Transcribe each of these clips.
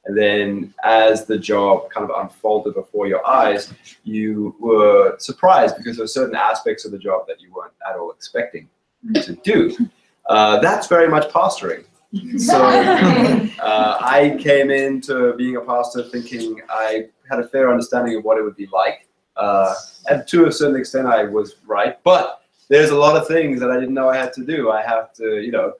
And then as the job kind of unfolded before your eyes, you were surprised because there were certain aspects of the job that you weren't at all expecting to do. That's very much pastoring. So I came into being a pastor thinking I had a fair understanding of what it would be like. And to a certain extent, I was right. But there's a lot of things that I didn't know I had to do. I have to, you know,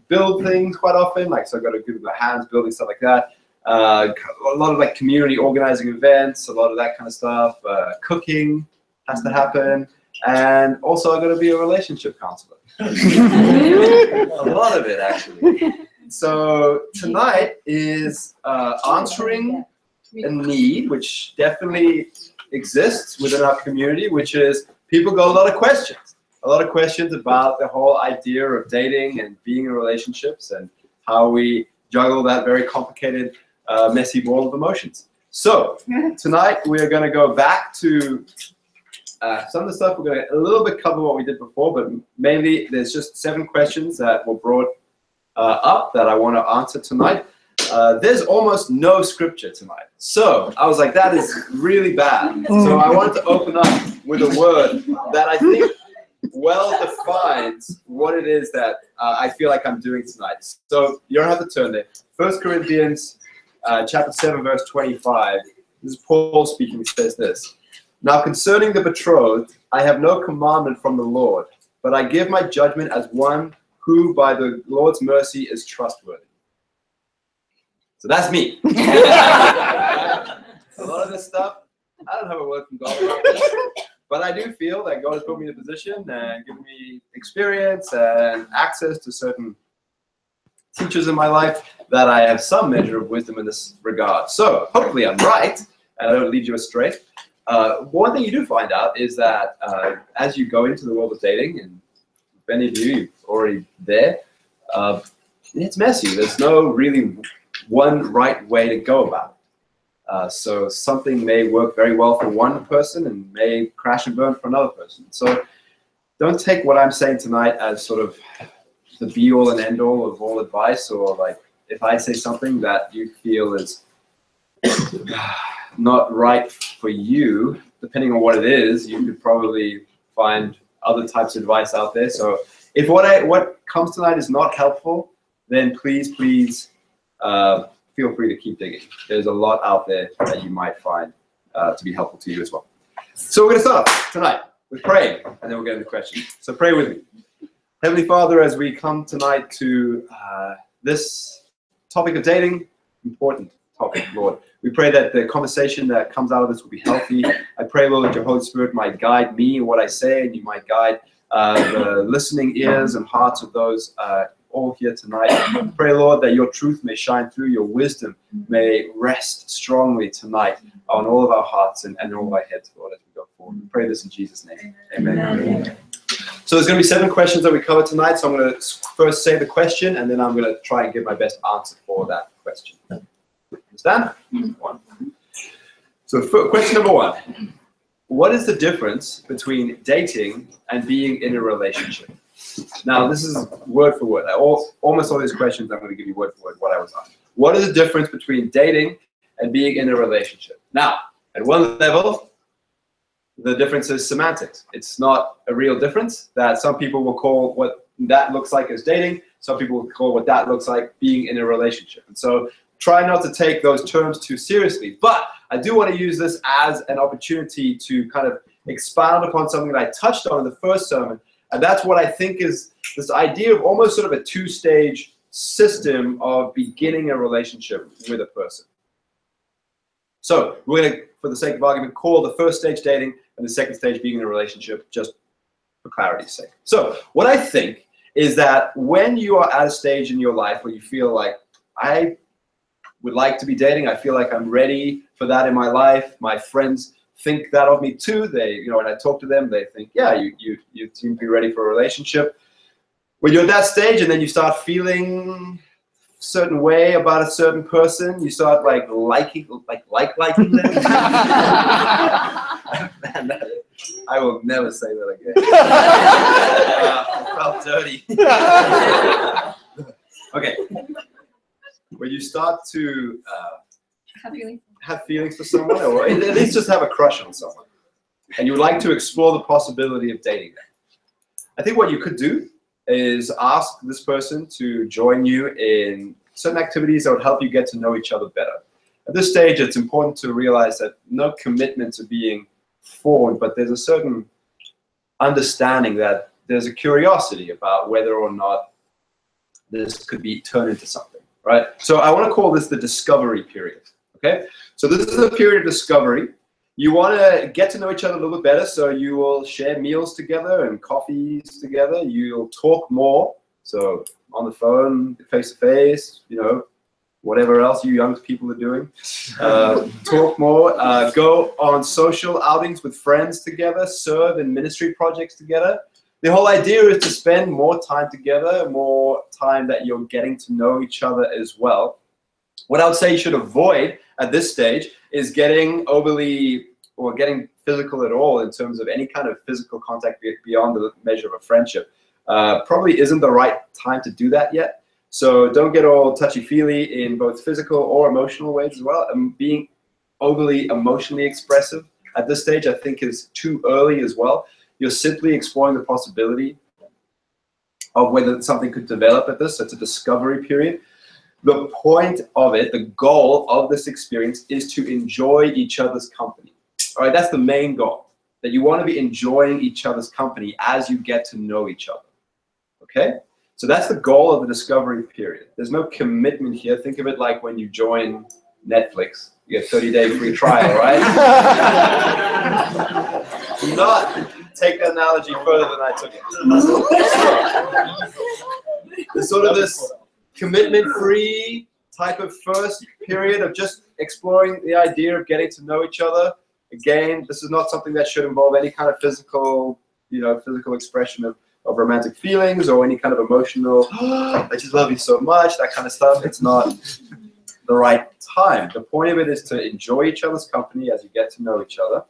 build things quite often. Like, so I got to good with my hands, building stuff like that. A lot of like community organizing events, a lot of that kind of stuff. Cooking has to happen. And also I got to be a relationship counselor. A lot of it, actually. So tonight is answering a need which definitely exists within our community, which is people got a lot of questions about the whole idea of dating and being in relationships and how we juggle that very complicated, messy ball of emotions. So tonight we are going to go back to some of the stuff. We're going to a little bit cover what we did before, but mainly there's just 7 questions that were brought up that I want to answer tonight. There's almost no scripture tonight. So I was like, that is really bad. So I wanted to open up with a word that I think well defines what it is that I feel like I'm doing tonight. So you don't have to turn there. 1 Corinthians chapter 7, verse 25. This is Paul speaking. He says this. Now concerning the betrothed, I have no commandment from the Lord, but I give my judgment as one who by the Lord's mercy is trustworthy. So that's me. A lot of this stuff, I don't have a word from God about this, but I do feel that God has put me in a position and given me experience and access to certain teachers in my life that I have some measure of wisdom in this regard. So hopefully I'm right and I don't lead you astray. One thing you do find out is that as you go into the world of dating, and many of you are already there, it's messy. There's no really one right way to go about it. So something may work very well for one person and may crash and burn for another person. So don't take what I'm saying tonight as sort of the be-all and end-all of all advice, or like if I say something that you feel is not right for you, depending on what it is, you could probably find other types of advice out there. So if what comes tonight is not helpful, then please feel free to keep digging. There's a lot out there that you might find to be helpful to you as well. So we're going to start off tonight with praying, and then we'll get into questions. So pray with me. Heavenly Father, as we come tonight to this topic of dating, important topic, Lord, we pray that the conversation that comes out of this will be healthy. I pray, Lord, that your Holy Spirit might guide me in what I say, and you might guide the listening ears and hearts of those all here tonight. I pray, Lord, that your truth may shine through, your wisdom may rest strongly tonight on all of our hearts and all of our heads, Lord, as we go forward. We pray this in Jesus' name. Amen. Amen. So there's going to be 7 questions that we cover tonight. So I'm going to first say the question, and then I'm going to try and give my best answer for that question. Understand? 1. So question number 1. What is the difference between dating and being in a relationship? Now, this is word for word. Almost all these questions, I'm going to give you word for word what I was asked. What is the difference between dating and being in a relationship? Now, at one level, the difference is semantics. It's not a real difference that some people will call what that looks like as dating. Some people will call what that looks like being in a relationship. And so try not to take those terms too seriously. But I do want to use this as an opportunity to kind of expound upon something that I touched on in the first sermon. And that's what I think is this idea of almost sort of a 2-stage system of beginning a relationship with a person. So we're going to, for the sake of argument, call the first stage dating and the second stage being in a relationship, just for clarity's sake. So what I think is that when you are at a stage in your life where you feel like, I would like to be dating, I feel like I'm ready for that in my life, my friends think that of me too. They, you know, when I talk to them, they think, yeah, you seem to be ready for a relationship. When you're at that stage and then you start feeling a certain way about a certain person, you start like liking them. Man, I will never say that again. I felt dirty. Okay. When you start to have feelings for someone, or at least just have a crush on someone, and you would like to explore the possibility of dating them. I think what you could do is ask this person to join you in certain activities that would help you get to know each other better. At this stage, it's important to realize that no commitments are being formed, but there's a certain understanding that there's a curiosity about whether or not this could be turned into something, right? So I want to call this the discovery period, okay? So this is a period of discovery. You want to get to know each other a little bit better, so you will share meals together and coffees together. You'll talk more, so on the phone, face-to-face, you know, whatever else you young people are doing. Talk more, go on social outings with friends together, serve in ministry projects together. The whole idea is to spend more time together, more time that you're getting to know each other as well. What I would say you should avoid at this stage is getting overly or getting physical at all in terms of any kind of physical contact beyond the measure of a friendship. Probably isn't the right time to do that yet. So don't get all touchy-feely in both physical or emotional ways as well. And being overly emotionally expressive at this stage, I think, is too early as well. You're simply exploring the possibility of whether something could develop at this. So it's a discovery period. The point of it, the goal of this experience, is to enjoy each other's company. All right, that's the main goal, that you want to be enjoying each other's company as you get to know each other. Okay? So that's the goal of the discovery period. There's no commitment here. Think of it like when you join Netflix. You get 30-day free trial, right? Do not take that analogy further than I took it. There's sort of this commitment-free type of first period of just exploring the idea of getting to know each other. Again, this is not something that should involve any kind of physical, physical expression of romantic feelings or any kind of emotional, oh, I just love you so much, that kind of stuff. It's not the right time. The point of it is to enjoy each other's company as you get to know each other.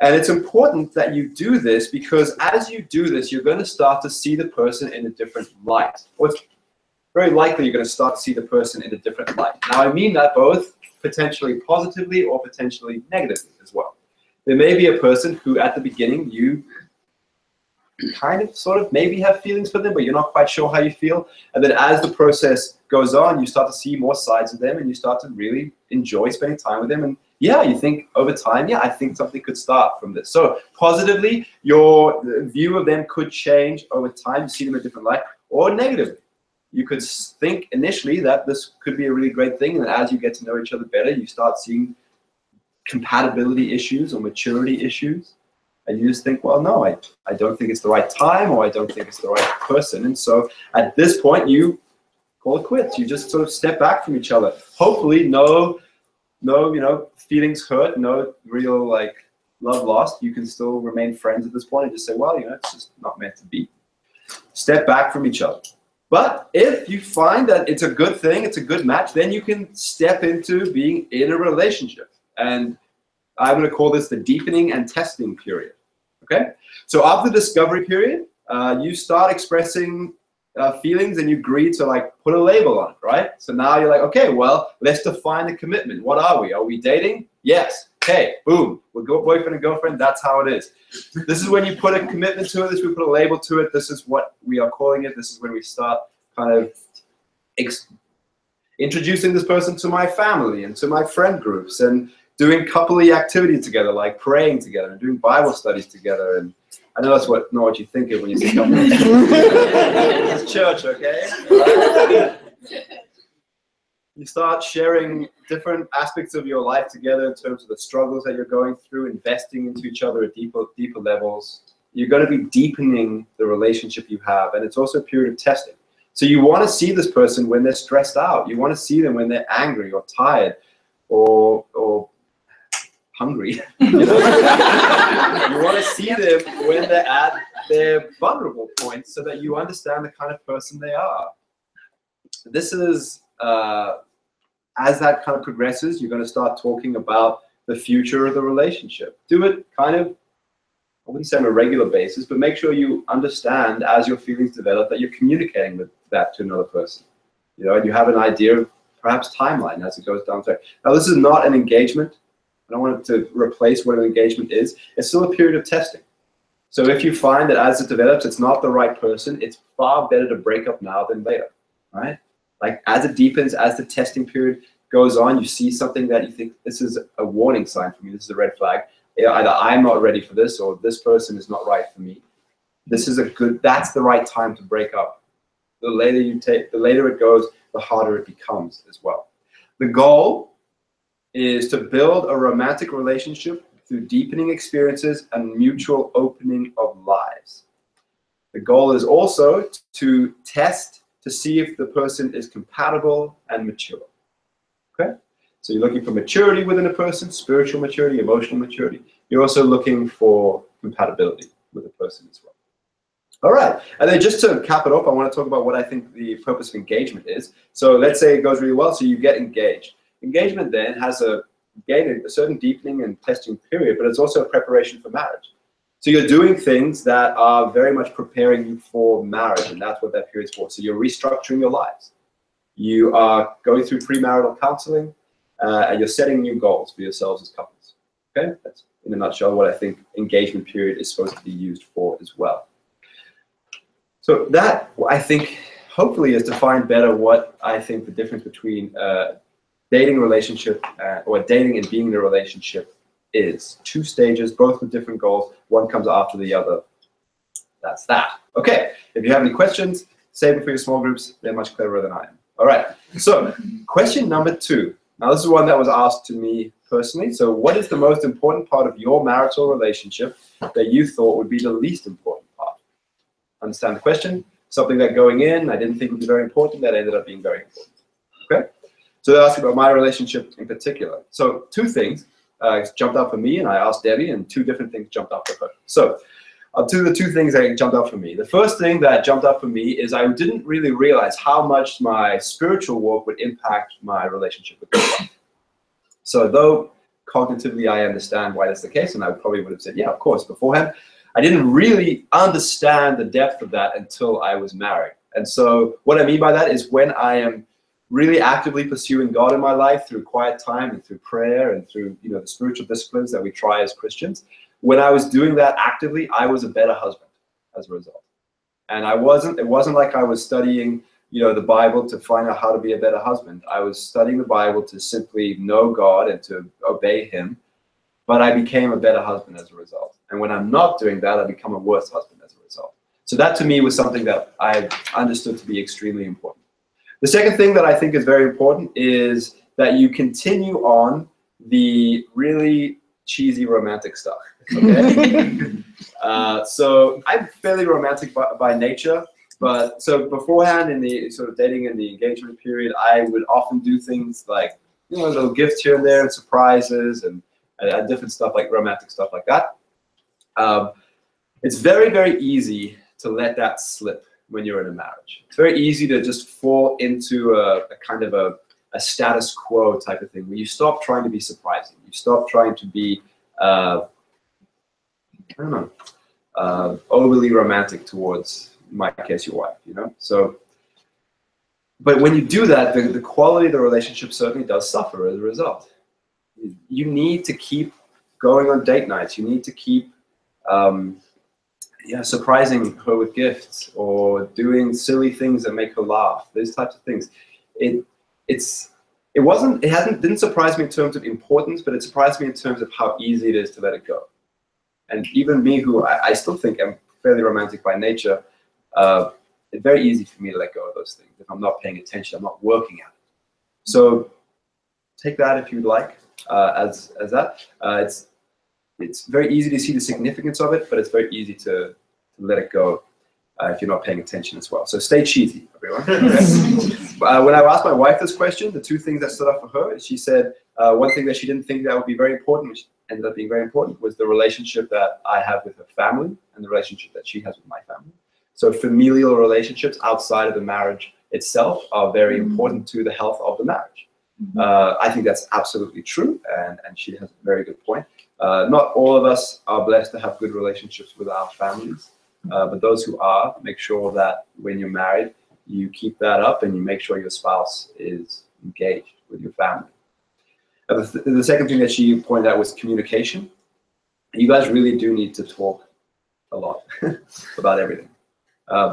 And it's important that you do this because as you do this, you're going to start to see the person in a different light. Or it's very likely you're going to start to see the person in a different light. Now, I mean that both potentially positively or potentially negatively as well. There may be a person who at the beginning you kind of sort of maybe have feelings for them, but you're not quite sure how you feel. And then as the process goes on, you start to see more sides of them and you start to really enjoy spending time with them. And yeah, you think over time, yeah, I think something could start from this. So positively, your view of them could change over time. You see them in a different light. Or negatively, you could think initially that this could be a really great thing. And as you get to know each other better, you start seeing compatibility issues or maturity issues. And you just think, well, no, I don't think it's the right time, or I don't think it's the right person. And so at this point, you call it quits. You just sort of step back from each other. Hopefully, no, feelings hurt, no real love lost. You can still remain friends at this point and just say, well, it's just not meant to be. Step back from each other. But if you find that it's a good thing, it's a good match, then you can step into being in a relationship. And I'm going to call this the deepening and testing period. Okay? So after the discovery period, you start expressing feelings and you agree to put a label on it, right? So now you're like, okay, well, let's define the commitment. What are we? Are we dating? Yes. Okay, boom. We're boyfriend and girlfriend. That's how it is. This is when you put a commitment to it. This is when we put a label to it. This is what we are calling it. This is when we start kind of introducing this person to my family and to my friend groups and doing coupley activities together, like praying together and doing Bible studies together. And I know that's not what you think of when you say coupley. It's church, okay? You start sharing different aspects of your life together in terms of the struggles that you're going through, investing into each other at deeper levels. You're going to be deepening the relationship you have, and it's also a period of testing. So you want to see this person when they're stressed out. You want to see them when they're angry or tired or hungry. You want to see them when they're at their vulnerable points so that you understand the kind of person they are. This is, as that kind of progresses, you're going to start talking about the future of the relationship. Do it kind of, I wouldn't say on a regular basis, but make sure you understand as your feelings develop that you're communicating with that to another person. You know, and you have an idea of perhaps timeline as it goes down the track. Now, this is not an engagement. I don't want it to replace what an engagement is. It's still a period of testing. So if you find that as it develops, it's not the right person, it's far better to break up now than later, right? Like as it deepens, as the testing period goes on, you see something that you think, this is a warning sign for me, this is a red flag. Either I'm not ready for this or this person is not right for me. This is that's the right time to break up. The later it goes, the harder it becomes as well. The goal is to build a romantic relationship through deepening experiences and mutual opening of lives. The goal is also to test to see if the person is compatible and mature. Okay? So you're looking for maturity within a person, spiritual maturity, emotional maturity. You're also looking for compatibility with a person as well. All right, and then just to cap it off, I want to talk about what I think the purpose of engagement is. So let's say it goes really well, so you get engaged. Engagement then has a certain deepening and testing period, but it's also a preparation for marriage. So you're doing things that are very much preparing you for marriage, and that's what that period's for. So you're restructuring your lives. You are going through premarital counseling, and you're setting new goals for yourselves as couples. Okay, that's in a nutshell what I think engagement period is supposed to be used for as well. So that, I think, hopefully is defined better what I think the difference between dating relationship or dating and being in a relationship is. Two stages, both with different goals. One comes after the other. That's that. Okay, if you have any questions, save them for your small groups. They're much cleverer than I am. All right, so question number 2. Now, this is one that was asked to me personally. So what is the most important part of your marital relationship that you thought would be the least important part? Understand the question? Something that going in, I didn't think would be very important, that ended up being very important. Okay? So they asked about my relationship in particular. So 2 things jumped out for me, and I asked Debbie, and 2 different things jumped out for her. So I'll do the 2 things that jumped out for me. The first thing that jumped out for me is I didn't really realize how much my spiritual walk would impact my relationship with God. So though cognitively I understand why that's the case, and I probably would have said, yeah, of course, beforehand, I didn't really understand the depth of that until I was married. And so what I mean by that is when I am really actively pursuing God in my life through quiet time and through prayer and through the spiritual disciplines that we try as Christians, when I was doing that actively, I was a better husband as a result. And it wasn't like I was studying the Bible to find out how to be a better husband. I was studying the Bible to simply know God and to obey Him. But I became a better husband as a result. And when I'm not doing that, I become a worse husband as a result. So that to me was something that I understood to be extremely important. The second thing that I think is very important is that you continue on the really cheesy romantic stuff. Okay? So I'm fairly romantic by nature. But so beforehand in the sort of dating and the engagement period, I would often do things like, little gifts here and there and surprises and different stuff like romantic stuff like that. It's very, very easy to let that slip when you're in a marriage. It's very easy to just fall into a kind of a status quo type of thing where you stop trying to be surprising. You stop trying to be, overly romantic towards, in my case, your wife, So, but when you do that, the quality of the relationship certainly does suffer as a result. You need to keep going on date nights. You need to keep surprising her with gifts or doing silly things that make her laugh. Those types of things. It didn't surprise me in terms of importance, but it surprised me in terms of how easy it is to let it go. And even me, who I still think I'm fairly romantic by nature, it's very easy for me to let go of those things if I'm not paying attention, I'm not working at it. So take that if you'd like. As that. It's very easy to see the significance of it, but it's very easy to let it go if you're not paying attention as well. So stay cheesy, everyone. When I asked my wife this question, the 2 things that stood up for her, she said one thing that she didn't think that would be very important, which ended up being very important, was the relationship that I have with her family and the relationship that she has with my family. So familial relationships outside of the marriage itself are very important to the health of the marriage. I think that's absolutely true, and she has a very good point. Not all of us are blessed to have good relationships with our families, but those who are, make sure that when you're married, you keep that up and you make sure your spouse is engaged with your family. The second thing that she pointed out was communication. You guys really do need to talk a lot about everything.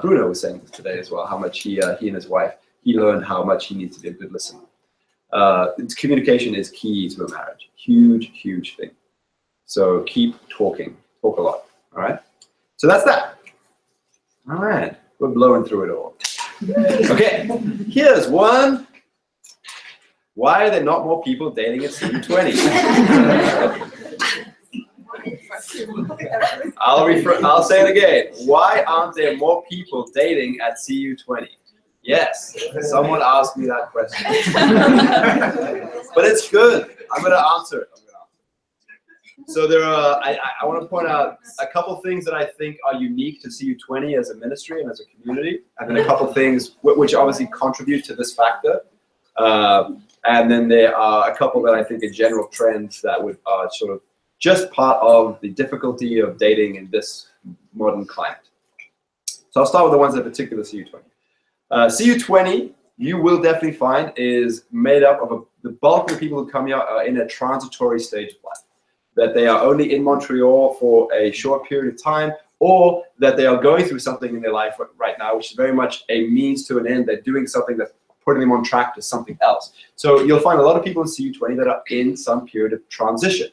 Bruno was saying this today as well, how much he and his wife, he learned how much he needs to be a good listener. Communication is key to a marriage. Huge, huge thing. So keep talking. Talk a lot. All right? So that's that. All right. We're blowing through it all. Okay. Here's one. Why are there not more people dating at CU20? I'll say it again. Why aren't there more people dating at CU20? Yes, someone asked me that question. But it's good. I'm going to answer it. So there are, I want to point out a couple things that I think are unique to CU20 as a ministry and as a community, and then a couple things which obviously contribute to this factor. And then there are a couple that I think are general trends that are sort of just part of the difficulty of dating in this modern climate. So I'll start with the ones that are particular to CU20. CU20, you will definitely find, is made up of the bulk of the people who come here are in a transitory stage of life. That they are only in Montreal for a short period of time, or that they are going through something in their life right now, which is very much a means to an end. They're doing something that's putting them on track to something else. So you'll find a lot of people in CU20 that are in some period of transition.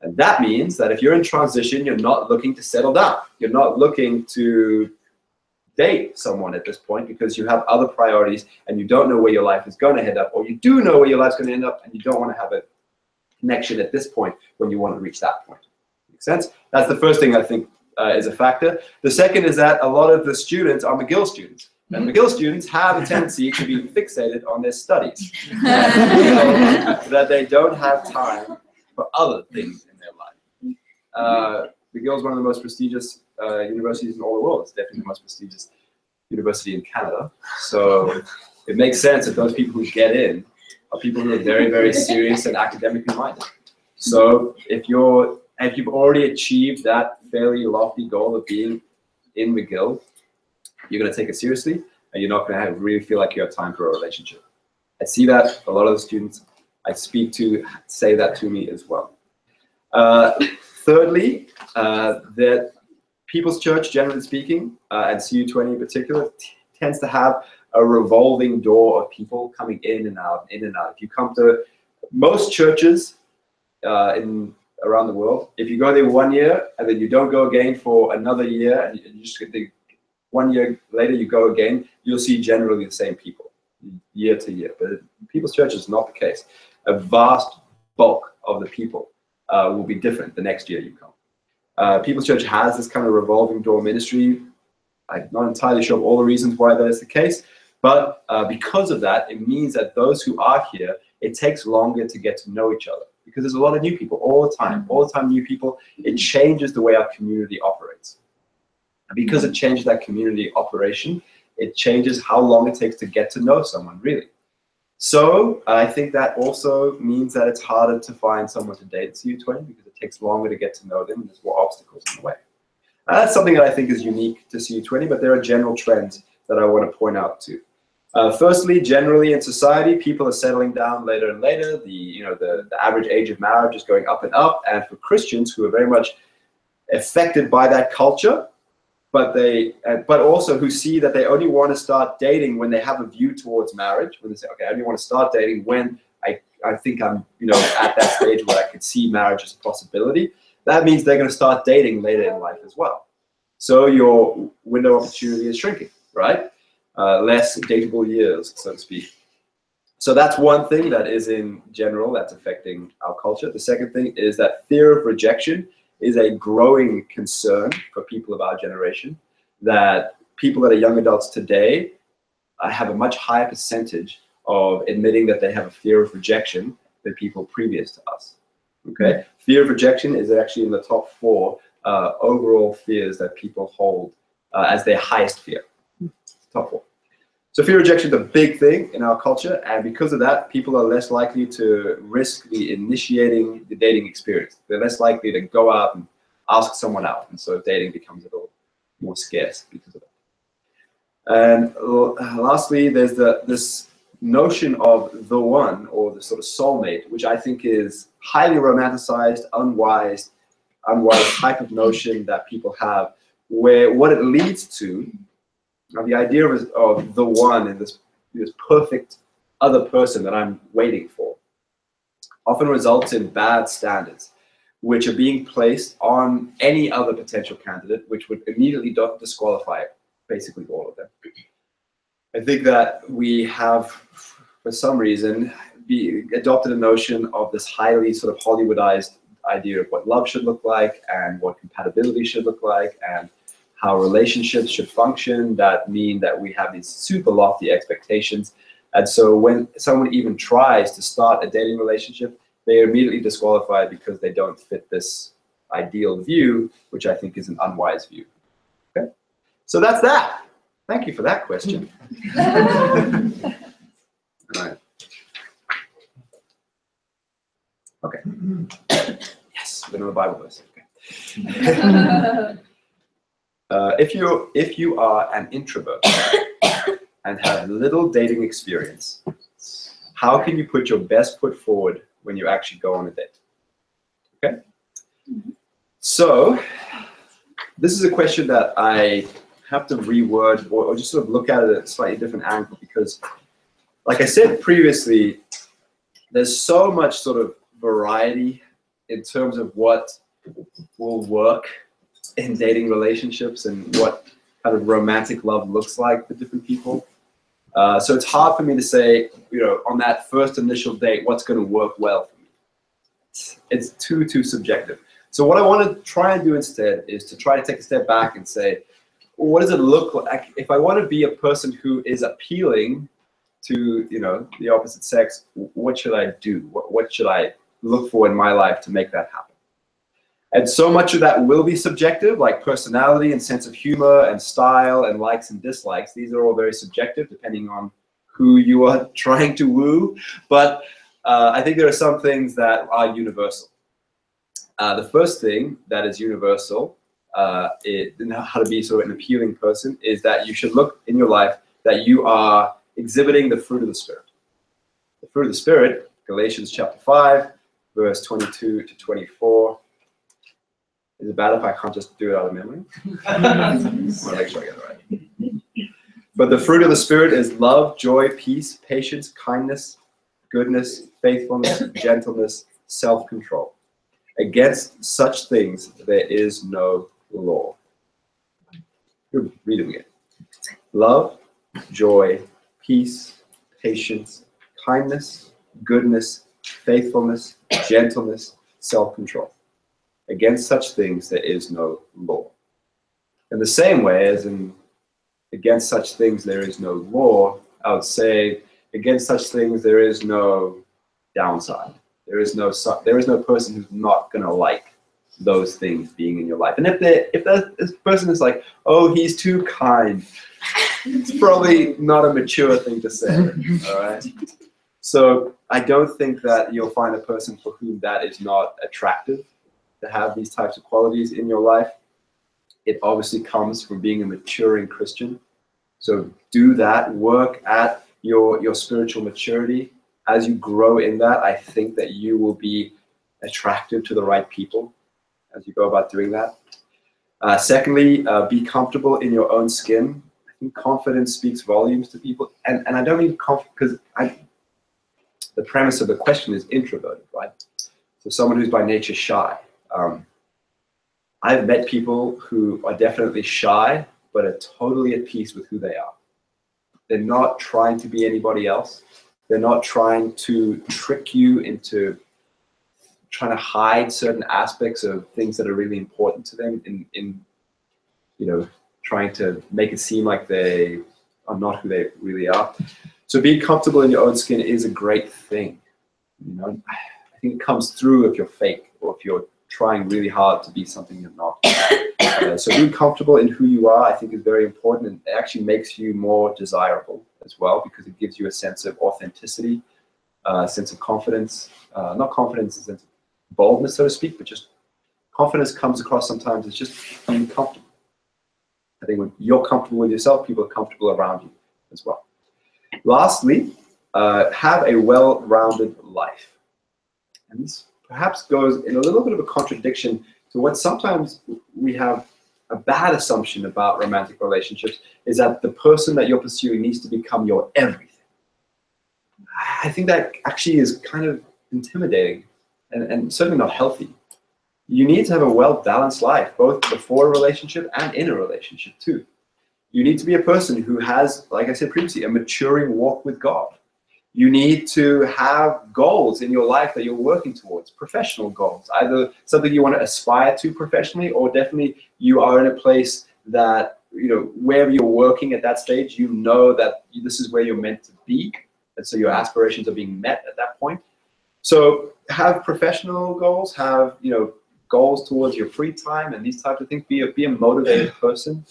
And that means that if you're in transition, you're not looking to settle down. You're not looking to date someone at this point because you have other priorities and you don't know where your life is going to end up, or you do know where your life's going to end up and you don't want to have a connection at this point when you want to reach that point. Make sense? That's the first thing I think is a factor. The second is that a lot of the students are McGill students. And McGill students have a tendency to be fixated on their studies. That they don't have time for other things in their life. McGill is one of the most prestigious universities in all the world. It's definitely the most prestigious university in Canada. So it makes sense that those people who get in are people who are very, very serious and academically minded. So if you've already achieved that fairly lofty goal of being in McGill, you're going to take it seriously, and you're not going to really feel like you have time for a relationship. I see that a lot of the students I speak to say that to me as well. Thirdly, that People's Church, generally speaking, and CU20 in particular, tends to have a revolving door of people coming in and out, in and out. If you come to most churches around the world, if you go there 1 year and then you don't go again for another year, and you just get 1 year later you go again, you'll see generally the same people year to year. But People's Church is not the case. A vast bulk of the people will be different the next year you come. People's Church has this kind of revolving door ministry. I'm not entirely sure of all the reasons why that is the case, but because of that, it means that those who are here, it takes longer to get to know each other because there's a lot of new people all the time new people. It changes the way our community operates. And because it changes that community operation, it changes how long it takes to get to know someone, really. So I think that also means that it's harder to find someone to date at CU20 because it takes longer to get to know them and there's more obstacles in the way. That's something that I think is unique to CU20, but there are general trends that I want to point out too. Firstly, generally in society, people are settling down later and later. The average age of marriage is going up and up, and for Christians who are very much affected by that culture, but also who see that they only want to start dating when they have a view towards marriage, when they say, okay, I only want to start dating when I think I'm at that stage where I could see marriage as a possibility. That means they're going to start dating later in life as well. So your window of opportunity is shrinking, right? Less dateable years, so to speak. So that's one thing that is in general that's affecting our culture. The second thing is that fear of rejection is a growing concern for people of our generation, that people that are young adults today have a much higher percentage of admitting that they have a fear of rejection than people previous to us. Okay, fear of rejection is actually in the top 4 overall fears that people hold as their highest fear. Top 4. So fear of rejection is a big thing in our culture, and because of that, people are less likely to risk initiating the dating experience. They're less likely to go out and ask someone out, and so dating becomes a little more scarce because of that. And lastly, there's this notion of the one, or the sort of soulmate, which I think is highly romanticized, unwise type of notion that people have, where what it leads to, the idea of the one and this perfect other person that I'm waiting for, often results in bad standards, which are being placed on any other potential candidate, which would immediately disqualify basically all of them. I think that we have, for some reason, adopted a notion of this highly sort of Hollywoodized idea of what love should look like and what compatibility should look like and how relationships should function, that mean that we have these super lofty expectations. And so when someone even tries to start a dating relationship, they are immediately disqualified because they don't fit this ideal view, which I think is an unwise view. Okay? So that's that. Thank you for that question. All right. Okay. Yes, another Bible verse. Okay. If you are an introvert and have little dating experience, how can you put your best foot forward when you actually go on a date? Okay. So this is a question that I have to reword or just sort of look at it at a slightly different angle, because like I said previously, there's so much sort of variety in terms of what will work in dating relationships and what kind of romantic love looks like for different people. So it's hard for me to say, on that first initial date, what's going to work well for me. It's too subjective. So what I want to try and do instead is to try to take a step back and say, well, what does it look like if I want to be a person who is appealing to the opposite sex? What should I do? What should I look for in my life to make that happen? And so much of that will be subjective, like personality and sense of humor and style and likes and dislikes. These are all very subjective depending on who you are trying to woo. But I think there are some things that are universal. The first thing that is universal in how to be sort of an appealing person is that you should look in your life that you are exhibiting the fruit of the Spirit. The fruit of the Spirit, Galatians chapter 5, verse 22 to 24. Is it bad if I can't just do it out of memory? I want to make sure I get it right. But the fruit of the Spirit is love, joy, peace, patience, kindness, goodness, faithfulness, gentleness, self-control. Against such things there is no law. Read it again. Love, joy, peace, patience, kindness, goodness, faithfulness, gentleness, self-control. Against such things there is no law. In the same way as in against such things there is no law, I would say against such things there is no downside. There is no person who's not going to like those things being in your life. And if this person is like, oh, he's too kind, it's probably not a mature thing to say. All right. So I don't think that you'll find a person for whom that is not attractive to have these types of qualities in your life. It obviously comes from being a maturing Christian. So do that, work at your spiritual maturity. As you grow in that, I think that you will be attractive to the right people as you go about doing that. Secondly, be comfortable in your own skin. I think confidence speaks volumes to people. And I don't mean confidence, because the premise of the question is introverted, right? So someone who's by nature shy. I've met people who are definitely shy, but are totally at peace with who they are. They're not trying to be anybody else. They're not trying to trick you into trying to hide certain aspects of things that are really important to them in trying to make it seem like they are not who they really are. So being comfortable in your own skin is a great thing. I think it comes through if you're fake or if you're trying really hard to be something you're not. So being comfortable in who you are, I think, is very important, and it actually makes you more desirable as well, because it gives you a sense of authenticity, a sense of confidence. Not confidence in the sense of boldness, so to speak, but just confidence comes across sometimes as just being comfortable. I think when you're comfortable with yourself, people are comfortable around you as well. Lastly, have a well-rounded life. And this perhaps goes in a little bit of a contradiction to what sometimes we have a bad assumption about romantic relationships, is that the person that you're pursuing needs to become your everything. I think that actually is kind of intimidating and certainly not healthy. You need to have a well-balanced life, both before a relationship and in a relationship too. You need to be a person who has, like I said previously, a maturing walk with God. You need to have goals in your life that you're working towards, professional goals, either something you want to aspire to professionally, or definitely you are in a place that, wherever you're working at that stage, you know that this is where you're meant to be. And so your aspirations are being met at that point. So have professional goals, have, goals towards your free time and these types of things. Be a motivated person.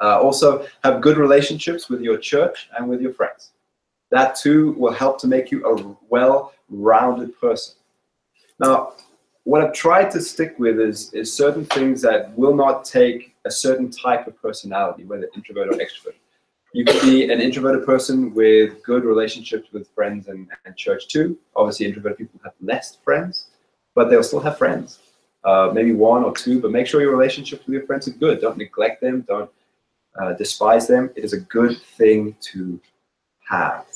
Also have good relationships with your church and with your friends. That too will help to make you a well-rounded person. Now, what I've tried to stick with is certain things that will not take a certain type of personality, whether introvert or extrovert. You could be an introverted person with good relationships with friends and church too. Obviously, introverted people have less friends, but they'll still have friends. Maybe one or two, but make sure your relationships with your friends are good. Don't neglect them. Don't despise them. It is a good thing to have.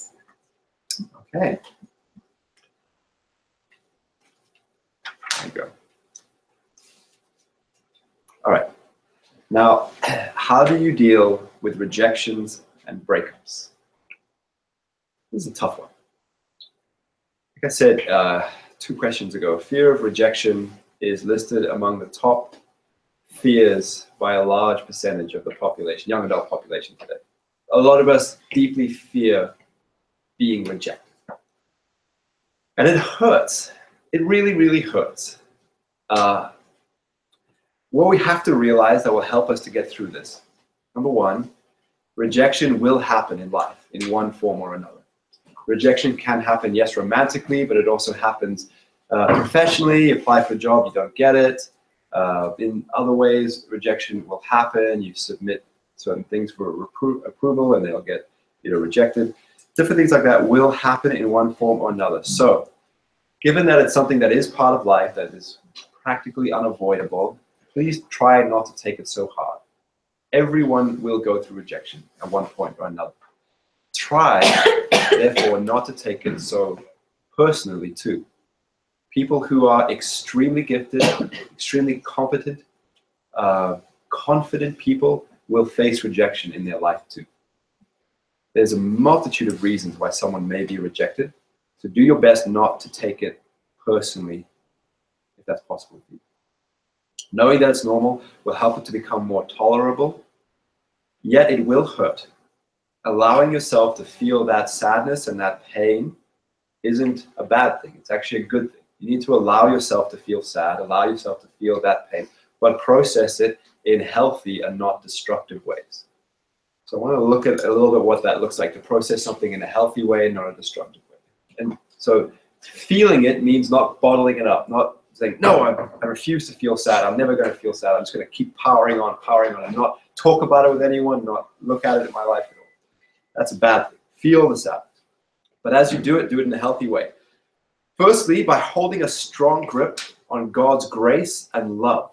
Okay. There you go. All right. Now, how do you deal with rejections and breakups? This is a tough one. Like I said 2 questions ago, fear of rejection is listed among the top fears by a large percentage of the population, young adult population today. A lot of us deeply fear being rejected. And it hurts. It really, really hurts. What we have to realize that will help us to get through this. Number one, rejection will happen in life in one form or another. Rejection can happen, yes, romantically, but it also happens professionally. You apply for a job, you don't get it. In other ways, rejection will happen. You submit certain things for approval and they'll get rejected. Different things like that will happen in one form or another. So, given that it's something that is part of life, that is practically unavoidable, please try not to take it so hard. Everyone will go through rejection at one point or another. Try, therefore, not to take it so personally too. People who are extremely gifted, extremely competent, confident people will face rejection in their life too. There's a multitude of reasons why someone may be rejected, so do your best not to take it personally if that's possible for you. Knowing that it's normal will help it to become more tolerable, yet it will hurt. Allowing yourself to feel that sadness and that pain isn't a bad thing. It's actually a good thing. You need to allow yourself to feel sad, allow yourself to feel that pain, but process it in healthy and not destructive ways. So I want to look at a little bit what that looks like, to process something in a healthy way, not a destructive way. And so feeling it means not bottling it up, not saying, no, I refuse to feel sad. I'm never going to feel sad. I'm just going to keep powering on, and not talk about it with anyone, not look at it in my life at all. That's a bad thing. Feel the sadness. But as you do it in a healthy way. Firstly, by holding a strong grip on God's grace and love,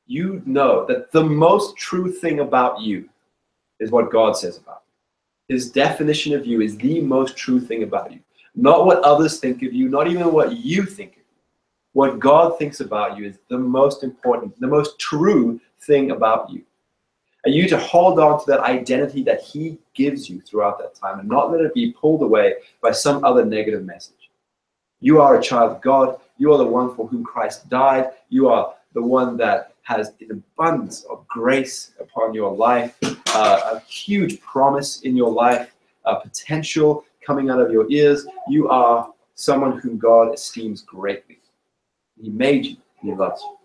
you know that the most true thing about you is what God says about you. His definition of you is the most true thing about you. Not what others think of you, not even what you think of you. What God thinks about you is the most important, the most true thing about you. And you need to hold on to that identity that He gives you throughout that time and not let it be pulled away by some other negative message. You are a child of God. You are the one for whom Christ died. You are the one that has an abundance of grace upon your life, a huge promise in your life, a potential coming out of your ears. You are someone whom God esteems greatly. He made you. He loves you.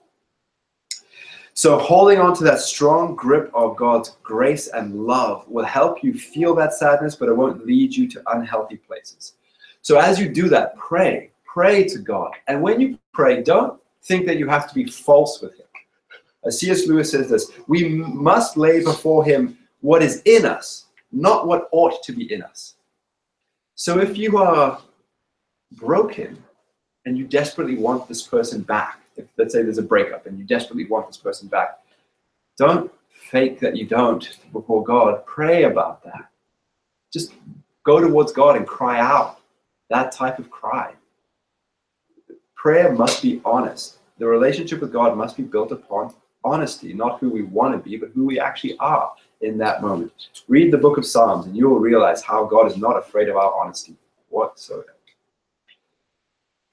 So holding on to that strong grip of God's grace and love will help you feel that sadness, but it won't lead you to unhealthy places. So as you do that, pray to God. And when you pray, don't think that you have to be false with Him. C.S. Lewis says this: we must lay before him what is in us, not what ought to be in us. So if you are broken and you desperately want this person back, if let's say there's a breakup and you desperately want this person back, don't fake that you don't before God. Pray about that. Just go towards God and cry out that type of cry. Prayer must be honest. The relationship with God must be built upon honesty, not who we want to be, but who we actually are in that moment. Read the book of Psalms and you will realize how God is not afraid of our honesty whatsoever.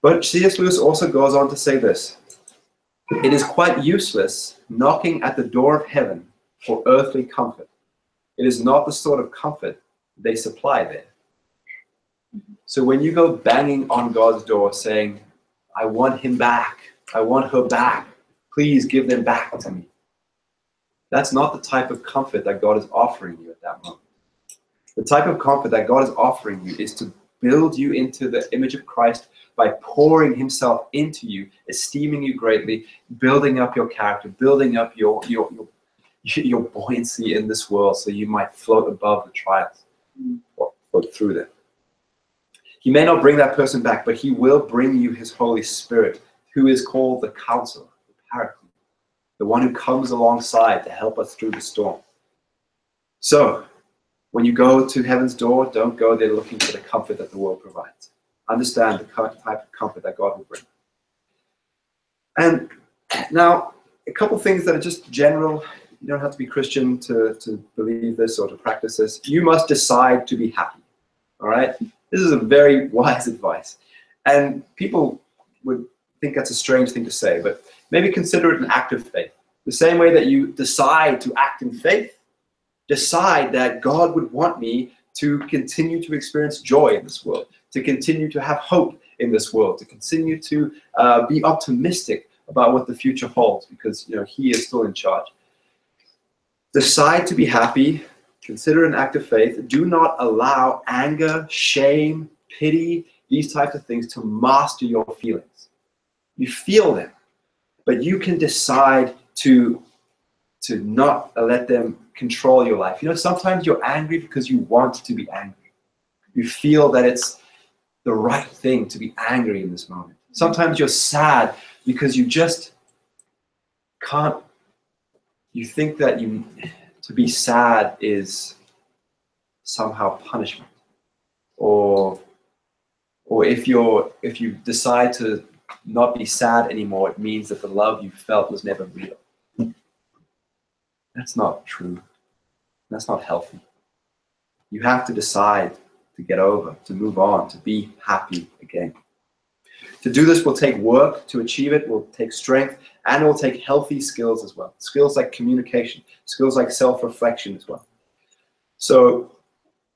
But C.S. Lewis also goes on to say this: it is quite useless knocking at the door of heaven for earthly comfort. It is not the sort of comfort they supply there. So when you go banging on God's door saying, I want him back, I want her back, please give them back to me, that's not the type of comfort that God is offering you at that moment. The type of comfort that God is offering you is to build you into the image of Christ by pouring himself into you, esteeming you greatly, building up your character, building up your buoyancy in this world so you might float above the trials or float through them. He may not bring that person back, but he will bring you his Holy Spirit, who is called the Counselor, the Paraclete, the one who comes alongside to help us through the storm. So, when you go to heaven's door, don't go there looking for the comfort that the world provides. Understand the type of comfort that God will bring. And now, a couple things that are just general. You don't have to be Christian to believe this or to practice this. You must decide to be happy. All right? This is a very wise advice. And people would think that's a strange thing to say, but maybe consider it an act of faith. The same way that you decide to act in faith, decide that God would want me to continue to experience joy in this world, to continue to have hope in this world, to continue to be optimistic about what the future holds, because he is still in charge. Decide to be happy. Consider an act of faith. Do not allow anger, shame, pity, these types of things to master your feelings. You feel them, but you can decide to not let them control your life. Sometimes you're angry because you want to be angry. You feel that it's the right thing to be angry in this moment. Sometimes you're sad because you just can't. You think that to be sad is somehow punishment, or if you decide to not be sad anymore, it means that the love you felt was never real. That's not true. That's not healthy. You have to decide to get over, to move on, to be happy again. To do this will take work. To achieve it will take strength, and it will take healthy skills as well. Skills like communication, skills like self-reflection as well. So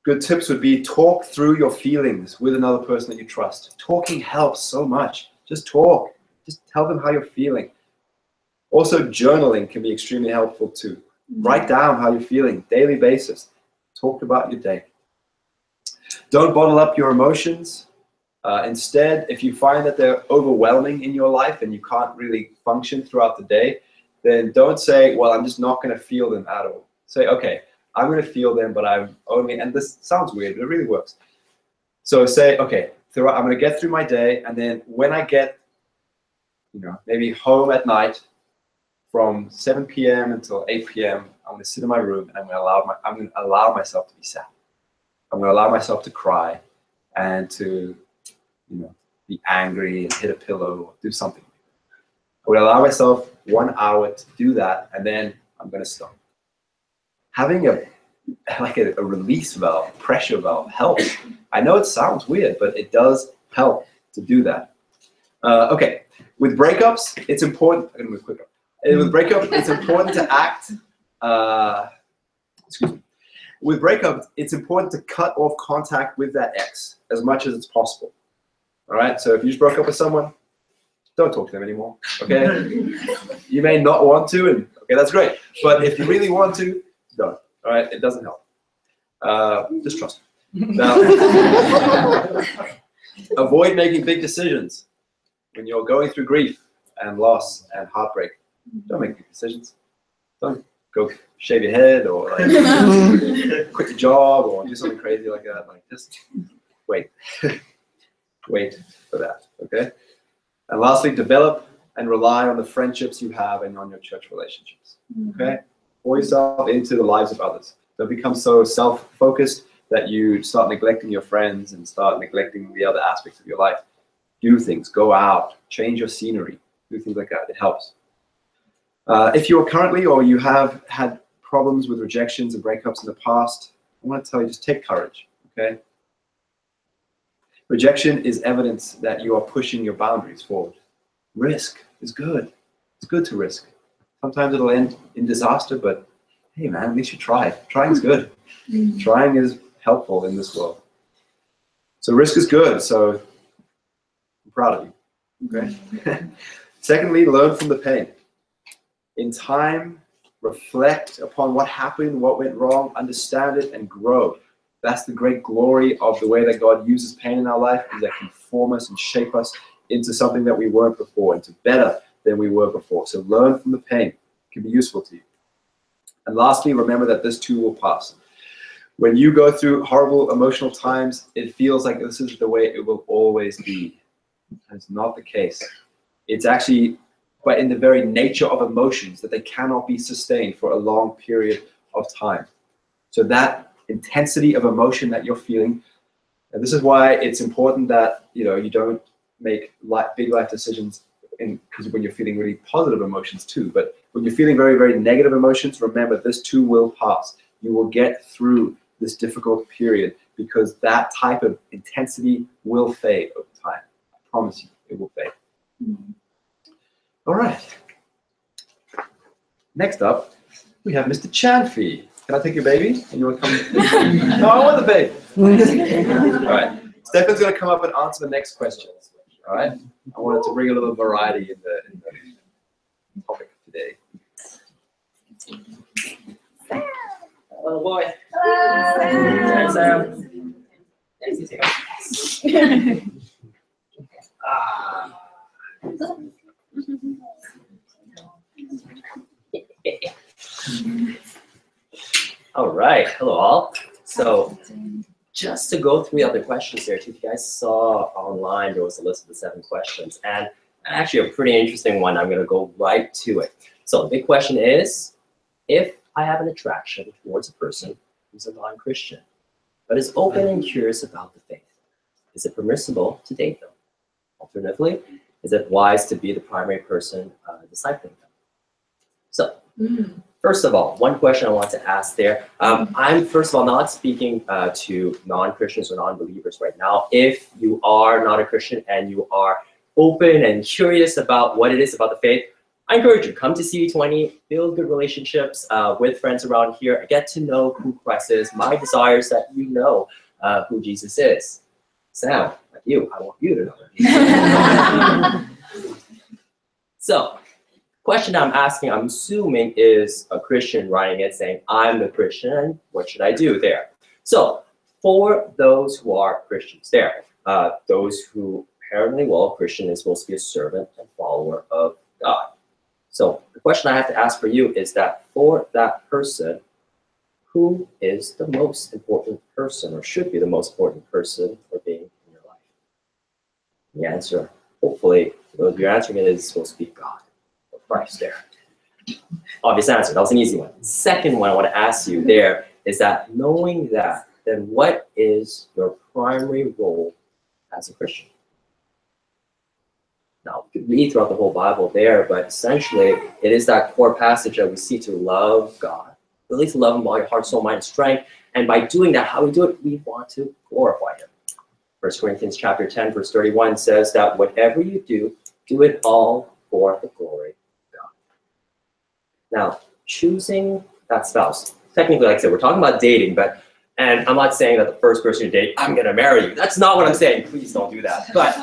good tips would be talk through your feelings with another person that you trust. Talking helps so much. Just talk. Just tell them how you're feeling. Also, journaling can be extremely helpful too. Write down how you're feeling, daily basis. Talk about your day. Don't bottle up your emotions. Instead, if you find that they're overwhelming in your life and you can't really function throughout the day, then don't say, well, I'm just not going to feel them at all. Say, okay, I'm going to feel them, but I'm only, and this sounds weird, but it really works. So say, okay, I'm going to get through my day, and then when I get, maybe home at night from 7 p.m. until 8 p.m., I'm going to sit in my room and I'm going to allow myself to be sad. I'm going to allow myself to cry and to be angry and hit a pillow or do something. I would allow myself 1 hour to do that, and then I'm going to stop. Having a release valve, pressure valve helps. I know it sounds weird, but it does help to do that. Okay, with breakups, it's important. I'm going to move quicker. With breakups, it's important to act. With breakups, it's important to cut off contact with that ex as much as it's possible. All right, so if you just broke up with someone, don't talk to them anymore, okay? You may not want to, and okay, that's great. But if you really want to, don't, all right? It doesn't help. Just trust me. Now, avoid making big decisions when you're going through grief and loss and heartbreak. Don't make big decisions. Don't go shave your head or like quit your job or do something crazy like that. Like just wait. Wait for that, okay? And lastly, develop and rely on the friendships you have and on your church relationships, okay? Pour yourself into the lives of others. Don't become so self-focused that you start neglecting your friends and start neglecting the other aspects of your life. Do things, go out, change your scenery, do things like that. It helps. If you are currently or you have had problems with rejections and breakups in the past, I want to tell you, just take courage, okay? Rejection is evidence that you are pushing your boundaries forward. Risk is good. It's good to risk. Sometimes it'll end in disaster, but hey man, at least you tried. Trying is good. Trying is helpful in this world. So risk is good, so I'm proud of you, okay? Secondly, learn from the pain. In time, reflect upon what happened, what went wrong, understand it, and grow. That's the great glory of the way that God uses pain in our life, is that can form us and shape us into something that we weren't before, into better than we were before. So learn from the pain. It can be useful to you. And lastly, remember that this too will pass. When you go through horrible emotional times, it feels like this is the way it will always be. That's not the case. It's actually, but in the very nature of emotions, that they cannot be sustained for a long period of time. So that intensity of emotion that you're feeling, and this is why it's important that you don't make big life decisions because when you're feeling really positive emotions too. But when you're feeling very, very negative emotions, remember this too will pass. You will get through this difficult period because that type of intensity will fade over time. I promise you, it will fade. All right. Next up, we have Mr. Chanfi. Can I take your baby? And you want to come? No, I want the baby. All right. Stefan's going to come up and answer the next questions. All right. I wanted to bring a little variety in the topic today. Oh boy. All right, hello all. So just to go through the other questions there, if you guys saw online, there was a list of the 7 questions, and actually a pretty interesting one. I'm going to go right to it. So the big question is, if I have an attraction towards a person who's a non-Christian, but is open and curious about the faith, is it permissible to date them? Alternatively, is it wise to be the primary person discipling them? So, first of all, one question I want to ask there. I'm, first of all, not speaking to non-Christians or non-believers right now. If you are not a Christian and you are open and curious about what it is about the faith, I encourage you, come to CU20, build good relationships with friends around here, get to know who Christ is. My desire is that you know who Jesus is. Sam, like you, I want you to know. So, question I'm asking, I'm assuming, is a Christian writing it saying, I'm the Christian, what should I do there? So, for those who are Christians there, those who apparently, well, Christian is supposed to be a servant and follower of God. So, the question I have to ask for you is that for that person, who is the most important person or should be the most important person for being in your life? The answer, hopefully, for those of you answering it, is supposed to be God. Christ there. Obvious answer. That was an easy one. Second one I want to ask you there is that knowing that, then what is your primary role as a Christian? Now, you could read throughout the whole Bible there, but essentially it is that core passage that we see to love God, really to love Him all your heart, soul, mind, and strength. And by doing that, how we do it, we want to glorify Him. 1 Corinthians chapter 10, verse 31 says that whatever you do, do it all for the glory of God. Now, choosing that spouse, technically, like I said, we're talking about dating, and I'm not saying that the first person you date, I'm going to marry you. That's not what I'm saying. Please don't do that. But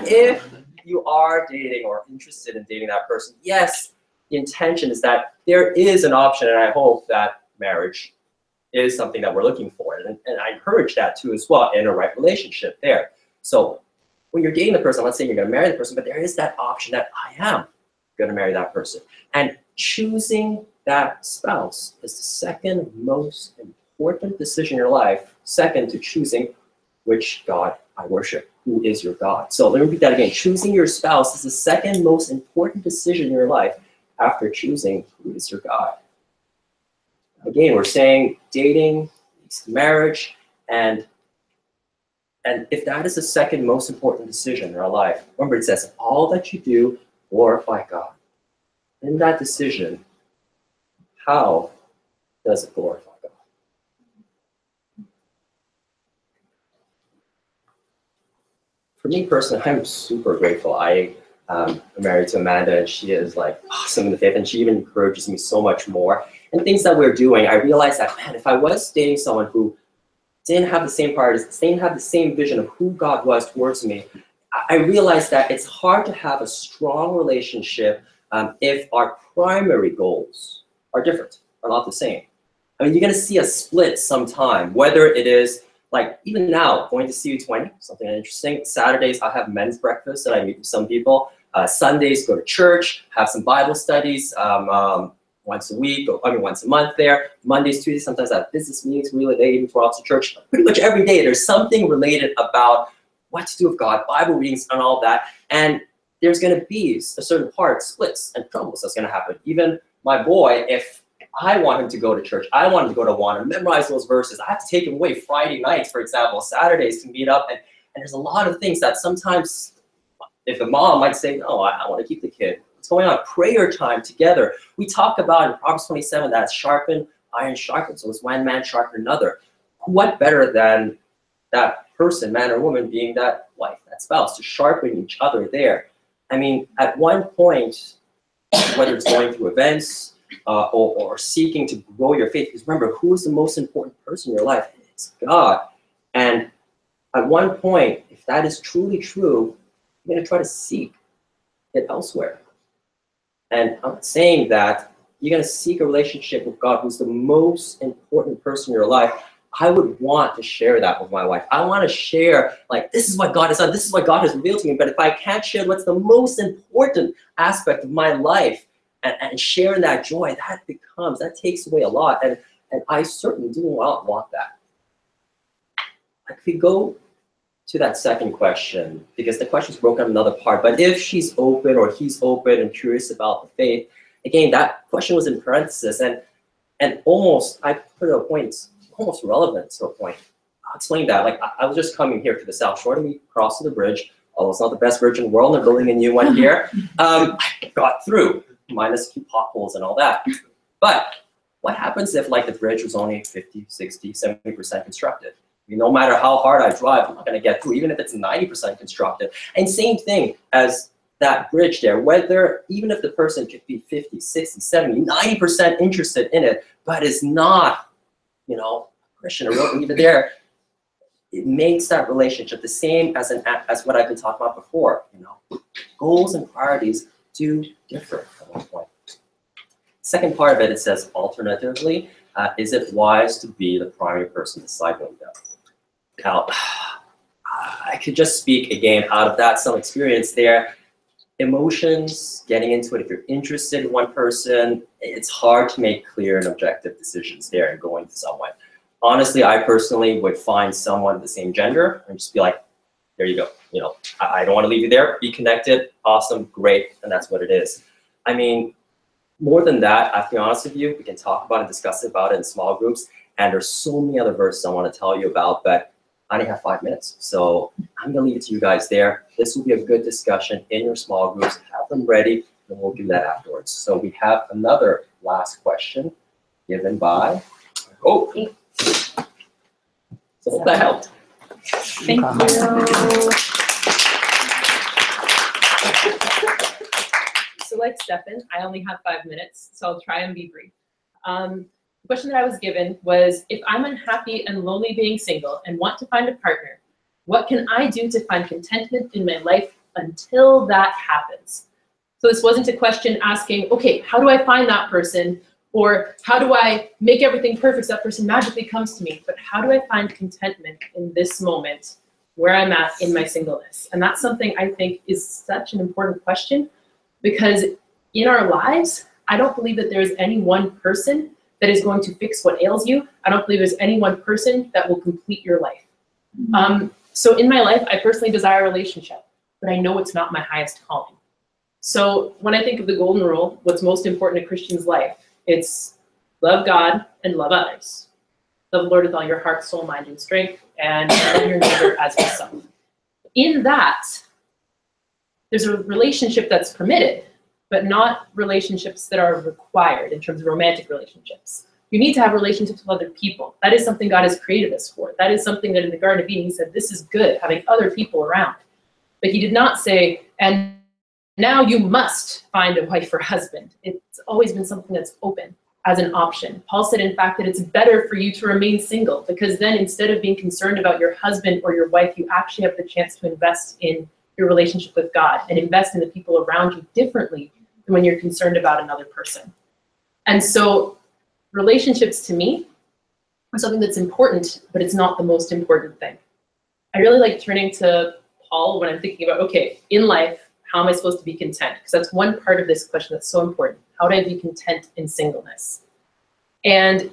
if you are dating or interested in dating that person, yes, the intention is that there is an option, and I hope that marriage is something that we're looking for. And I encourage that too as well in a right relationship there. So when you're dating the person, let's say you're going to marry the person, but there is that option that I am gonna marry that person. And choosing that spouse is the second most important decision in your life, second to choosing which God I worship, who is your God. So let me repeat that again. Choosing your spouse is the second most important decision in your life after choosing who is your God. Again, we're saying dating leads to marriage, and if that is the second most important decision in our life, remember it says, all that you do, glorify God. In that decision, how does it glorify God? For me personally, I'm super grateful. I'm married to Amanda, and she is like awesome in the faith, and she even encourages me so much more. And things that we're doing, I realized that, man, if I was dating someone who didn't have the same priorities, didn't have the same vision of who God was towards me, I realized that it's hard to have a strong relationship if our primary goals are different, are not the same. I mean, you're gonna see a split sometime, whether it is like even now, going to CU20, something interesting. Saturdays, I have men's breakfast that I meet with some people. Sundays, go to church, have some Bible studies once a week, or once a month there. Mondays, Tuesdays, sometimes I have business meetings really late, even before I to church. Pretty much every day, there's something related about what to do with God, Bible readings, and all that. And there's gonna be a certain part, splits and troubles that's gonna happen. Even my boy, if I want him to go to church, I want him to go to one and memorize those verses, I have to take him away Friday nights, for example, Saturdays to meet up. And there's a lot of things that sometimes, if the mom might say, no, I want to keep the kid. What's going on? Prayer time together. We talk about in Proverbs 27 that sharpen, iron sharpen. So it's one man sharpen another. What better than that person, man or woman, being that wife, that spouse, to sharpen each other there? I mean, at one point, whether it's going through events or seeking to grow your faith, because remember, who is the most important person in your life? It's God. And at one point, if that is truly true, you're going to try to seek it elsewhere. And I'm not saying that you're going to seek a relationship with God, who's the most important person in your life. I would want to share that with my wife. I want to share, like, this is what God has done, this is what God has revealed to me. But if I can't share what's the most important aspect of my life and sharing that joy, that takes away a lot. And I certainly do not want that. I could go to that second question, because the question's broken up another part. But if she's open or he's open and curious about the faith, again, that question was in parentheses, and almost, I put a point, almost relevant to a point. I'll explain that. Like, I was just coming here to the South Shore, and we crossed the bridge. Although it's not the best bridge in the world, they're building a new one here. I got through, minus a few potholes and all that. But what happens if, like, the bridge was only 50, 60, 70% constructed? I mean, no matter how hard I drive, I'm not going to get through, even if it's 90% constructed. And same thing as that bridge there, whether, even if the person could be 50, 60, 70, 90% interested in it, but is not, you know, Christian or real believer there, it makes that relationship the same as what I've been talking about before. You know, goals and priorities do differ at one point. Second part of it, it says, alternatively, is it wise to be the primary person discipling them? Now, I could just speak again out of that, some experience there. Emotions, getting into it, if you're interested in one person, it's hard to make clear and objective decisions there and going to someone. Honestly, I personally would find someone of the same gender and just be like, there you go. You know, I don't want to leave you there. Be connected. Awesome. Great. And that's what it is. I mean, more than that, I have to be honest with you, we can talk about it and discuss about it in small groups. And there's so many other verses I want to tell you about, but I only have 5 minutes. So I'm going to leave it to you guys there. This will be a good discussion in your small groups. Have them ready, and we'll do that afterwards. So we have another last question given by, so hope that helped. Thank you. So like Stefan, I only have 5 minutes, so I'll try and be brief. The question that I was given was, if I'm unhappy and lonely being single and want to find a partner, what can I do to find contentment in my life until that happens? So this wasn't a question asking, okay, how do I find that person? Or how do I make everything perfect so that person magically comes to me? But how do I find contentment in this moment where I'm at in my singleness? And that's something I think is such an important question, because in our lives, I don't believe that there's any one person that is going to fix what ails you. I don't believe there's any one person that will complete your life. So in my life, I personally desire a relationship, but I know it's not my highest calling. So when I think of the golden rule, what's most important in a Christian's life, it's love God and love others. Love the Lord with all your heart, soul, mind, and strength, and love your neighbor as yourself. In that, there's a relationship that's permitted, but not relationships that are required in terms of romantic relationships. You need to have relationships with other people. That is something God has created us for. That is something that in the Garden of Eden, he said, this is good, having other people around. But he did not say, and now you must find a wife or husband. It's always been something that's open as an option. Paul said, in fact, that it's better for you to remain single, because then instead of being concerned about your husband or your wife, you actually have the chance to invest in your relationship with God and invest in the people around you differently than when you're concerned about another person. And so relationships to me are something that's important, but it's not the most important thing. I really like turning to Paul when I'm thinking about, okay, in life, how am I supposed to be content? Because that's one part of this question that's so important. How do I be content in singleness? And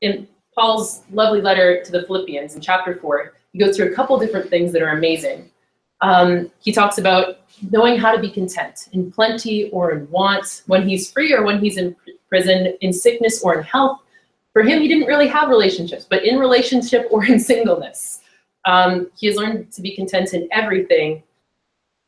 in Paul's lovely letter to the Philippians in chapter 4, he goes through a couple different things that are amazing. He talks about knowing how to be content in plenty or in want, when he's free or when he's in prison, in sickness or in health. For him, he didn't really have relationships, but in relationship or in singleness, he has learned to be content in everything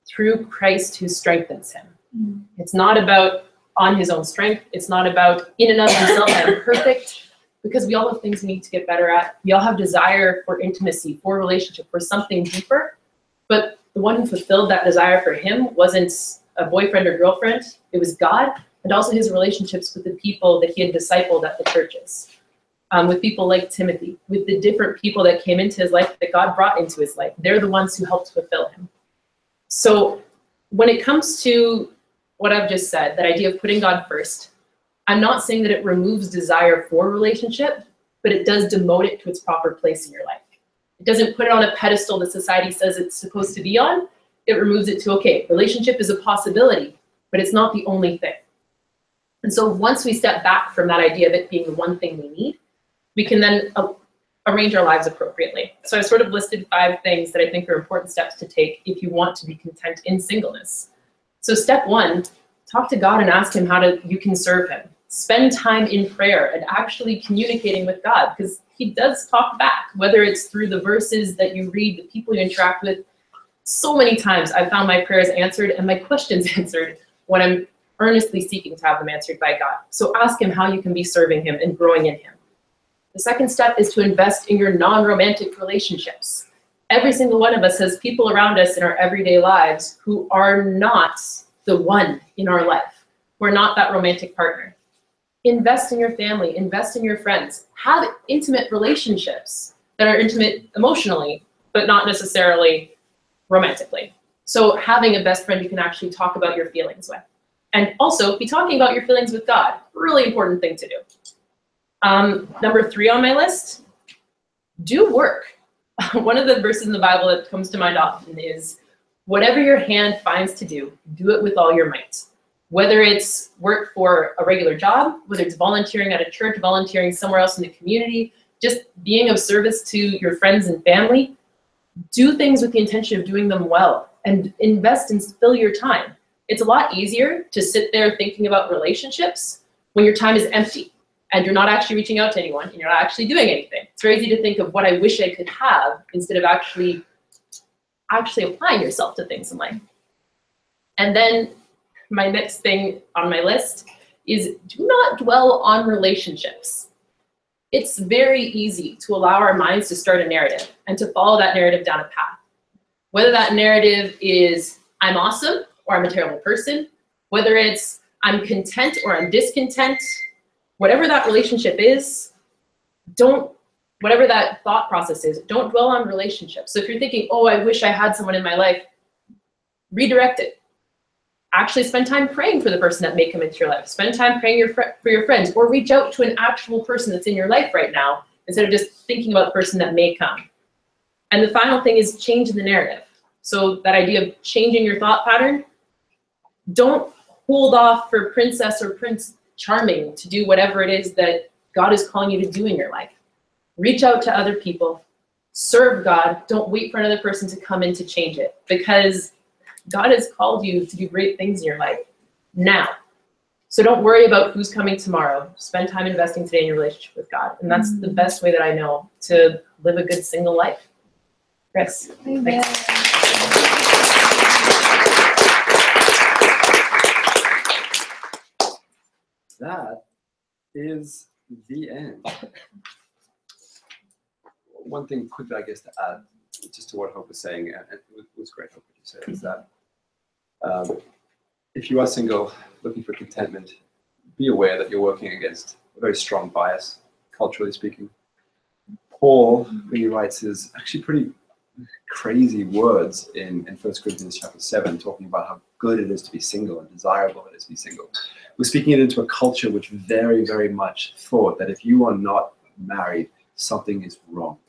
through Christ who strengthens him. It's not about on his own strength. It's not about in and of himself, I'm perfect, because we all have things we need to get better at. We all have desire for intimacy, for relationship, for something deeper. But the one who fulfilled that desire for him wasn't a boyfriend or girlfriend. It was God, and also his relationships with the people that he had discipled at the churches, with people like Timothy, with the different people that came into his life that God brought into his life. They're the ones who helped fulfill him. So when it comes to what I've just said, that idea of putting God first, I'm not saying that it removes desire for relationship, but it does demote it to its proper place in your life. It doesn't put it on a pedestal that society says it's supposed to be on. It removes it to, okay, relationship is a possibility, but it's not the only thing. And so once we step back from that idea of it being the one thing we need, we can then arrange our lives appropriately. So I sort of listed 5 things that I think are important steps to take if you want to be content in singleness. So step 1, talk to God and ask him how you can serve him. Spend time in prayer and actually communicating with God, because he does talk back, whether it's through the verses that you read, the people you interact with. So many times I've found my prayers answered and my questions answered when I'm earnestly seeking to have them answered by God. So ask him how you can be serving him and growing in him. The second step is to invest in your non-romantic relationships. Every single one of us has people around us in our everyday lives who are not the one in our life, who are not that romantic partner. Invest in your family, invest in your friends. Have intimate relationships that are intimate emotionally, but not necessarily romantically. So having a best friend you can actually talk about your feelings with. And also be talking about your feelings with God. Really important thing to do. Number 3 on my list, do work. One of the verses in the Bible that comes to mind often is, whatever your hand finds to do, do it with all your might. Whether it's work for a regular job, whether it's volunteering at a church, volunteering somewhere else in the community, just being of service to your friends and family, do things with the intention of doing them well and invest and fill your time. It's a lot easier to sit there thinking about relationships when your time is empty and you're not actually reaching out to anyone and you're not actually doing anything. It's very easy to think of what I wish I could have instead of actually applying yourself to things in life. And then my next thing on my list is, do not dwell on relationships. It's very easy to allow our minds to start a narrative and to follow that narrative down a path. Whether that narrative is I'm awesome or I'm a terrible person, whether it's I'm content or I'm discontent, whatever that relationship is, whatever that thought process is, don't dwell on relationships. So if you're thinking, oh, I wish I had someone in my life, redirect it. Actually spend time praying for the person that may come into your life. Spend time praying for your friends, or reach out to an actual person that's in your life right now instead of just thinking about the person that may come. And the final thing is change the narrative. So that idea of changing your thought pattern, don't hold off for Princess or Prince Charming to do whatever it is that God is calling you to do in your life. Reach out to other people. Serve God. Don't wait for another person to come in to change it, because God has called you to do great things in your life now. So don't worry about who's coming tomorrow. Spend time investing today in your relationship with God. And that's the best way that I know to live a good single life. Chris. Thanks. That is the end. One thing quickly, I guess, to add, just to what Hope was saying, and it was great, Hope, what you said, is that if you are single, looking for contentment, be aware that you're working against a very strong bias, culturally speaking. Paul, when he writes his actually pretty crazy words in 1 Corinthians chapter 7, talking about how good it is to be single and desirable it is to be single. We're speaking it into a culture which very, very much thought that if you are not married, something is wrong.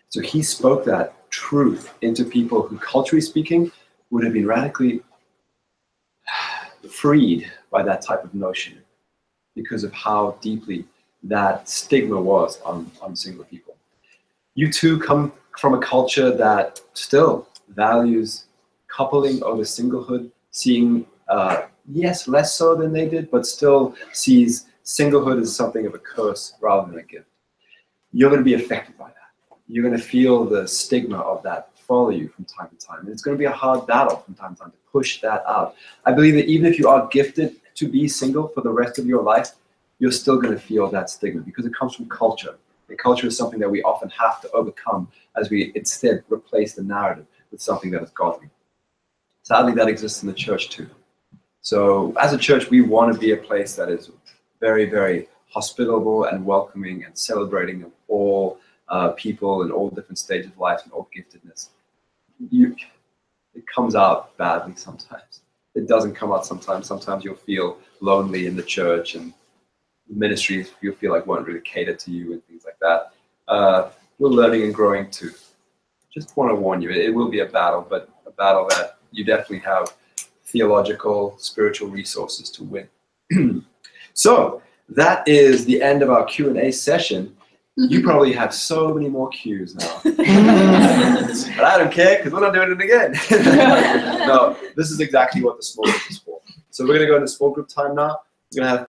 So he spoke that truth into people who, culturally speaking, would have been radically freed by that type of notion because of how deeply that stigma was on single people. You too come from a culture that still values coupling over singlehood, seeing, yes, less so than they did, but still sees singlehood as something of a curse rather than a gift. You're going to be affected by that. You're going to feel the stigma of that follow you from time to time. And it's going to be a hard battle from time to time to push that out. I believe that even if you are gifted to be single for the rest of your life, you're still going to feel that stigma because it comes from culture. And culture is something that we often have to overcome as we instead replace the narrative with something that is godly. Sadly, that exists in the church too. So as a church, we want to be a place that is very, very hospitable and welcoming and celebrating of all people in all different stages of life and all giftedness. It comes out badly sometimes. It doesn't come out sometimes. Sometimes you'll feel lonely in the church, and ministries you'll feel like won't really cater to you and things like that. We're learning and growing too. Just want to warn you, it will be a battle, but a battle that you definitely have theological, spiritual resources to win. So that is the end of our Q&A session. You probably have so many more Q's now. But I don't care because we're not doing it again. No, this is exactly what the small group is for. So we're going to go into small group time now. We're going to have